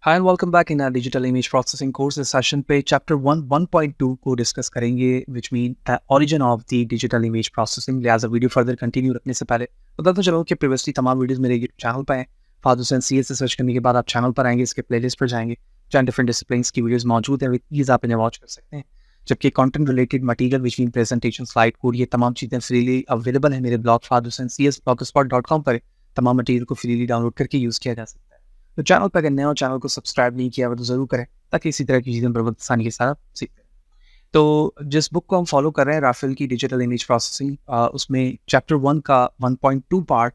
Hi and welcome back in our digital image processing course. इस session पे chapter 1.2 को discuss करेंगे, which mean the origin of the digital image processing. लिहाजा video further continue रखने से पहले बताता चलो कि प्रीवियसली तमाम वीडियोस मेरे चैनल पर हैं। फादर हुसैन सी एस से सर्च करने के बाद आप चैनल पर आएंगे, इसके प्लेलिस्ट पर जाएंगे, जहाँ डिफरेंट डिसिप्लिन्स की वीडियोस मौजूद है, प्लीज़ आप इन्हें वॉच कर सकते हैं। जबकि content related material which mean presentation, slide code, ये तमाम चीज़ें फ्रीली अवेलेबल है मेरे ब्लॉग फादर हुसैन सी एस blogspot.com पर। तमाम मटीरियल को फ्रीली डाउनलोड करके यूज़ किया जा सकता है। तो चैनल पर अगर नए हो, चैनल को सब्सक्राइब नहीं किया हुआ तो ज़रूर करें, ताकि इसी तरह की चीज़ें बहुत आसानी के साथ सीख सकें। तो जिस बुक को हम फॉलो कर रहे हैं, राफेल की डिजिटल इमेज प्रोसेसिंग, उसमें चैप्टर 1 का 1.2 part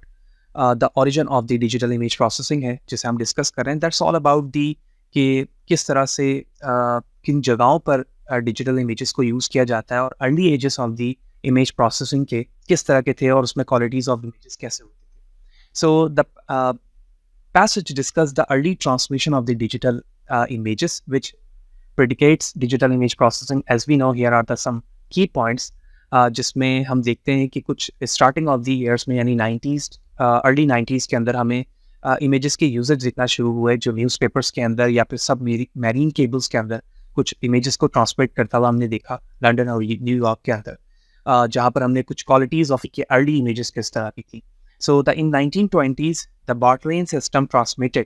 the origin of the digital image processing है, जिसे हम डिस्कस कर रहे हैं। दैट्स ऑल अबाउट दी कि किस तरह से किन जगहों पर डिजिटल इमेजेस को यूज़ किया जाता है, और early ages of the image processing के किस तरह के थे, और उसमें क्वालिटीज़ ऑफ इमेजेस कैसे होती थी। So the passage discuss the early transmission of the digital images, which predicates digital image processing. As we know, here are the some key points, जिसमें हम देखते हैं कि कुछ स्टार्टिंग ऑफ द ईयर्स में, यानी 90s, अर्ली 90s के अंदर हमें इमेजेस के यूजेज दिखना शुरू हुए, जो न्यूज़पेपर्स के अंदर या फिर सब मैरीन केबल्स के अंदर कुछ इमेजेस को ट्रांसमिट करता हुआ हमने देखा, लंदन और न्यूयॉर्क के अंदर, जहाँ पर हमने कुछ क्वालिटीज़ ऑफ के अर्ली इमेजेस किस तरह की थी। So in 1920s, the Bartlein system transmitted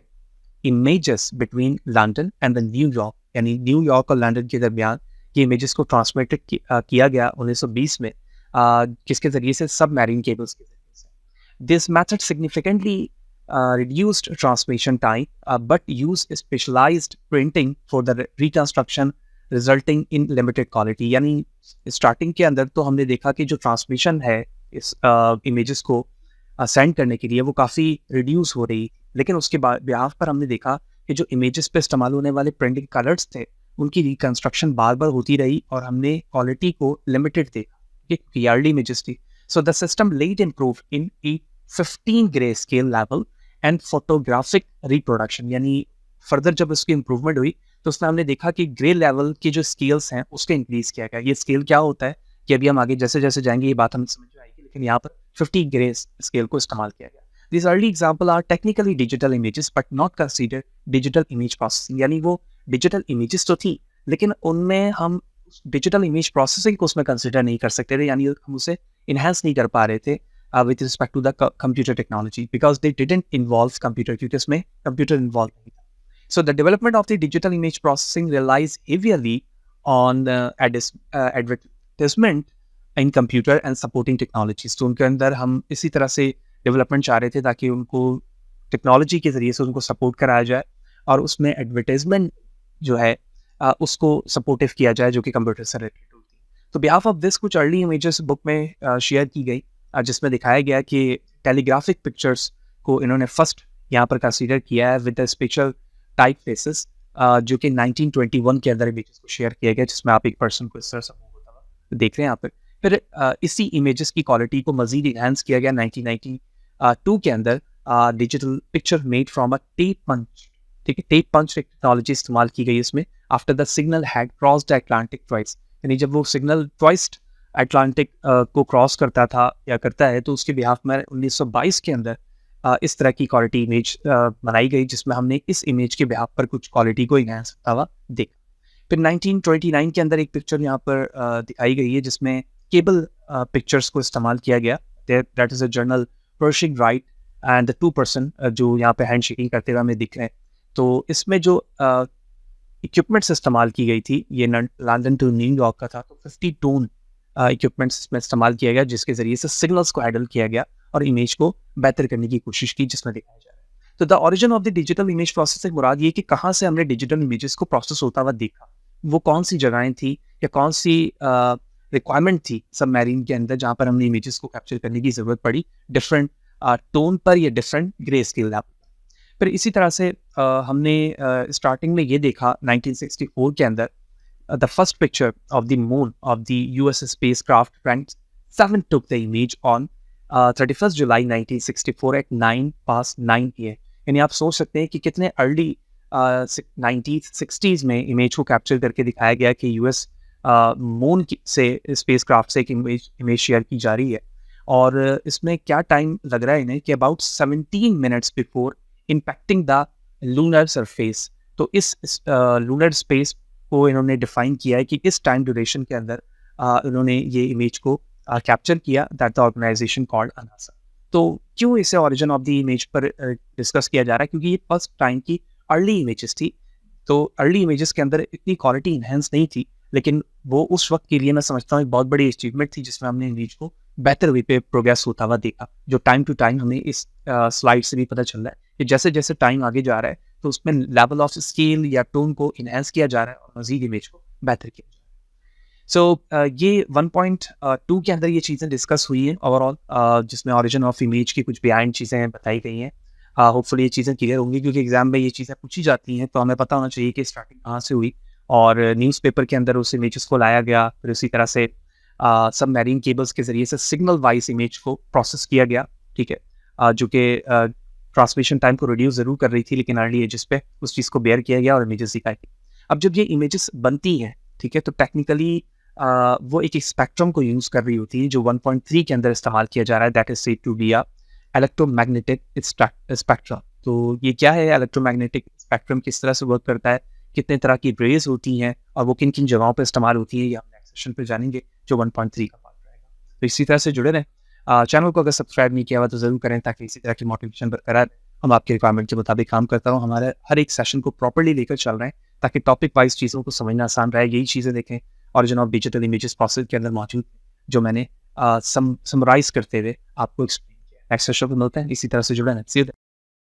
images between London and the New York, यानी न्यूयॉर्क और लंदन के दरमियान ये इमेजेस को ट्रांसमिटेड किया गया 1920 में, किसके ज़रिए से, सब मैरीन केबल्स के ज़रिए से। This method significantly reduced transmission time, but used specialized printing for the reconstruction, resulting in limited quality। यानी स्टार्टिंग के अंदर तो हमने देखा कि जो ट्रांसमिशन है इस इमेजेस को सेंड करने के लिए, वो काफ़ी रिड्यूस हो रही, लेकिन उसके बाद ब्याह पर हमने देखा कि जो इमेजेस पे इस्तेमाल होने वाले प्रिंटिंग कलर्स थे, उनकी रिकंस्ट्रक्शन बार बार होती रही, और हमने क्वालिटी को लिमिटेड देखा, क्योंकि अर्ली इमेजेस थी। So the system let improve in 15 gray scale level and photographic reproduction. यानी फर्दर जब उसकी इंप्रूवमेंट हुई, तो उसमें हमने देखा कि ग्रे लेवल के जो स्केल्स हैं उसके इंक्रीज किया गया। ये स्केल क्या होता है कि अभी हम आगे जैसे जैसे जाएंगे ये बात हमें समझ में आएगी, लेकिन यहाँ पर 50 ग्रे स्केल को इस्तेमाल किया गया। These early example are technically digital images but not considered digital image processing। यानी वो डिजिटल इमेजेस तो थी, लेकिन उनमें हम डिजिटल इमेज प्रोसेसिंग को उसमें कंसिडर नहीं कर सकते थे, यानी हम उसे इन्हांस नहीं कर पा रहे थे with respect to the computer technology, because they didn't involve computer, क्योंकि उसमें कंप्यूटर इन्वॉल्व नहीं था। So the development of the digital image processing relies heavily on advertisement in computer and supporting technologies. तो उनके अंदर हम इसी तरह से डेवलपमेंट चाह रहे थे, ताकि उनको टेक्नोलॉजी के ज़रिए से उनको सपोर्ट कराया जाए, और उसमें एडवर्टाइजमेंट जो है उसको सपोर्टिव किया जाए, जो कि कंप्यूटर से रिलेटेड होती है। तो बिहाफ ऑफ दिस कुछ अर्ली इमेजेस बुक में शेयर की गई, जिसमें दिखाया गया कि टेलीग्राफिक पिक्चर्स को इन्होंने फर्स्ट यहाँ पर कंसीडर किया है with the special type faces, जो कि 1921 के अंदर इमेजेस को शेयर किया गया, जिसमें आप एक पर्सन को इस तरह से मूव होता हुआ देख रहे हैं यहाँ पर। फिर इसी इमेजेस की क्वालिटी को मजीद इन्हांस किया गया 1992 के अंदर, digital picture made from a tape punch. ठीक है, टेप पंच टेक्नोलॉजी इस्तेमाल की गई इसमें, after the signal had crossed Atlantic twice. यानी जब वो सिग्नल ट्वाइस अटलांटिक को क्रॉस करता था या करता है, तो उसके बिहाफ में 1922 के अंदर इस तरह की क्वालिटी इमेज बनाई गई, जिसमें हमने इस इमेज के बिहाफ पर कुछ क्वालिटी को इन्हांस करता हुआ देखा। फिर 1929 के अंदर एक पिक्चर यहाँ पर दिखाई गई है, जिसमें केबल पिक्चर्स को इस्तेमाल किया गया। That is a journal Pershing right and the two person जो यहाँ पे हैंड शेकिंग करते हुए हमें दिख रहे हैं। तो इसमें जो इक्विपमेंट्स इस्तेमाल की गई थी, ये लंदन टू न्यूयॉर्क का था, तो 50 टोन इक्विपमेंट्स इसमें इस्तेमाल किया गया, जिसके ज़रिए से सिग्नल्स को हैंडल किया गया और इमेज को बेहतर करने की कोशिश की, जिसमें दिखाया जा रहा है। तो the origin of the digital image processing मुराद ये कि कहाँ से हमने डिजिटल इमेजेस को प्रोसेस होता हुआ देखा, वो कौन सी जगहें थी या कौन सी रिक्वायरमेंट थी सबमरीन के अंदर, जहाँ पर हमने इमेजेस को कैप्चर करने की ज़रूरत पड़ी डिफरेंट टोन पर या डिफरेंट ग्रे स्केल लेवल। फिर इसी तरह से हमने स्टार्टिंग में ये देखा 1964 के अंदर, the first picture of the moon of the US spacecraft twenty 7 took the image on 31 July 1964 at 9:09 PM। यानी आप सोच सकते हैं कि कितने अर्ली 1960s में इमेज को कैप्चर करके दिखाया गया कि यूएस मून से स्पेस क्राफ्ट से एक इमेज शेयर की जा रही है। और इसमें क्या टाइम लग रहा है इन्हें कि about 17 minutes before impacting the lunar surface, तो इस लूनर स्पेस को इन्होंने डिफाइन किया है कि इस टाइम ड्यूरेशन के अंदर इन्होंने ये इमेज को कैप्चर किया, दैट द ऑर्गेनाइजेशन कॉल्ड अनासा। तो क्यों इसे ओरिजिन ऑफ द इमेज पर डिस्कस किया जा रहा है, क्योंकि ये फर्स्ट टाइम की अर्ली इमेजेस थी। तो अर्ली इमेजेस के अंदर इतनी क्वालिटी इन्हेंस नहीं थी, लेकिन वो उस वक्त के लिए मैं समझता हूँ एक बहुत बड़ी अचीवमेंट थी, जिसमें हमने इमेज को बेहतर वे पे प्रोग्रेस होता हुआ देखा, जो टाइम टू टाइम हमें इस स्लाइड से भी पता चल रहा है कि जैसे जैसे टाइम आगे जा रहा है तो उसमें लेवल ऑफ स्केल या टोन को इन्हेंस किया जा रहा है और मजीद इमेज को बेहतर किया जा रहा है। सो ये 1.2 के अंदर ये चीज़ें डिस्कस हुई हैं ओवरऑल, जिसमें ओरिजिन ऑफ इमेज की कुछ बिहाइंड चीज़ें बताई गई हैं। होपफुली ये चीज़ें क्लियर होंगी, क्योंकि एग्जाम में ये चीज़ें पूछी जाती हैं, तो हमें पता होना चाहिए कि स्टार्टिंग कहाँ से हुई और न्यूज़पेपर के अंदर उस इमेजेस को लाया गया, फिर उसी तरह से सब मैरीन केबल्स के ज़रिए से सिग्नल वाइज इमेज को प्रोसेस किया गया, ठीक है, जो कि ट्रांसमिशन टाइम को रिड्यूस ज़रूर कर रही थी, लेकिन अर्ली एजेस पे उस चीज़ को बेयर किया गया और इमेजेस दिखाई गई। अब जब ये इमेजेस बनती हैं, ठीक है, तो टेक्निकली वो एक स्पेक्ट्रम को यूज़ कर रही होती है जो 1.3 के अंदर इस्तेमाल किया जा रहा है, that is said to be a electromagnetic spectrum. तो ये क्या है इलेक्ट्रोमैग्नेटिक स्पेक्ट्रम, किस तरह से वर्क करता है, कितने तरह की रेज होती हैं और वो किन किन जगहों पर इस्तेमाल होती है, ये हम नेक्स्ट सेशन पे जानेंगे, जो 1.3 का पार्ट रहेगा। तो इसी तरह से जुड़े रहें। चैनल को अगर सब्सक्राइब नहीं किया हुआ तो ज़रूर करें, ताकि इसी तरह की मोटिवेशन बरकरार रहे। हम आपके रिक्वायरमेंट के मुताबिक काम करता हूँ, हमारे हर एक सेशन को प्रॉपर्ली लेकर चल रहे हैं, ताकि टॉपिक वाइज चीज़ों को समझना आसान रहे। यही चीज़ें देखें origin of digital images process के अंदर मौजूद, जो मैंने समराइज करते हुए आपको एक्सप्लेन किया। नेक्स्ट सेशन पे मिलते हैं, इसी तरह से जुड़े रहें। See you then।